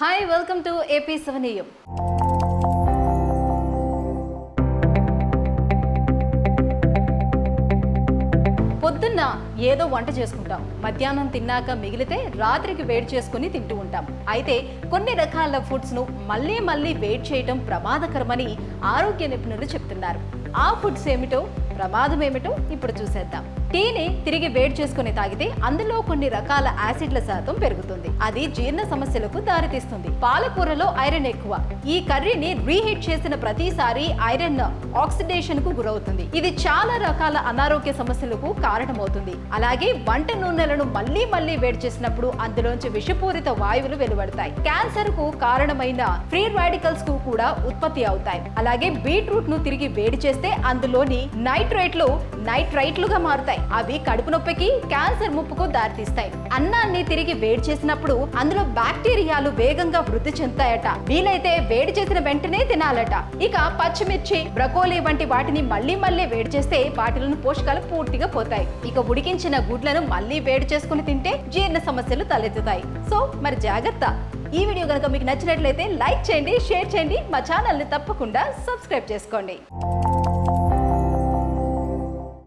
Hi, welcome to AP7 AM. పొద్దున్న ఏదో వంట చేసుకుంటాం, మధ్యాహ్నం తిన్నాక మిగిలితే రాత్రికి వేడి చేసుకుని తింటూ ఉంటాం. అయితే కొన్ని రకాల ఫుడ్స్ను మళ్ళీ మళ్ళీ వేడి చేయటం ప్రమాదకరమని ఆరోగ్య నిపుణులు చెప్తున్నారు. ఆ ఫుడ్స్ ఏమిటో, ప్రమాదం ఏమిటో ఇప్పుడు చూసేద్దాం. టీని తిరిగి వేడి చేసుకుని తాగితే అందులో కొన్ని రకాల యాసిడ్ల శాతం పెరుగుతుంది. అది జీర్ణ సమస్యలకు దారితీస్తుంది. పాలకూరలో ఐరన్ ఎక్కువ. ఈ కర్రీని రీహీట్ చేసిన ప్రతిసారి ఐరన్ ఆక్సిడేషన్ కు గురవుతుంది. ఇది చాలా రకాల అనారోగ్య సమస్యలకు కారణమవుతుంది. అలాగే వంట నూనెలను మళ్ళీ మళ్ళీ వేడి చేసినప్పుడు అందులోంచి విషపూరిత వాయువులు వెలువడతాయి. క్యాన్సర్ కు కారణమైన ఫ్రీ రాడికల్స్ కు కూడా ఉత్పత్తి అవుతాయి. అలాగే బీట్రూట్ ను తిరిగి వేడి చేస్తే అందులోని నైట్రేట్లు నైట్రైట్లుగా మారుతాయి. అవి కడుపు నొప్పికి, క్యాన్సర్ ముప్పుకు దారితీస్తాయి. అన్నాన్ని తిరిగి వేడి చేసినప్పుడు అందులో బ్యాక్టీరియాలు వేగంగా వృద్ధి చెందుతాయట. వీలైతే వేడి చేసిన వెంటనే తినాలట. ఇక పచ్చిమిర్చి, బ్రకోలీ వంటి వాటిని మళ్ళీ మళ్ళీ వేడి చేస్తే వాటిలోని పోషకాలు పూర్తిగా పోతాయి. ఇక ఉడికించిన గుడ్లను మళ్ళీ వేడి చేసుకుని తింటే జీర్ణ సమస్యలు తలెత్తుతాయి. సో మరి జాగ్రత్త. ఈ వీడియో కనుక మీకు నచ్చినట్లయితే లైక్ చేయండి, షేర్ చేయండి, మా ఛానల్ని తప్పకుండా సబ్స్క్రైబ్ చేసుకోండి.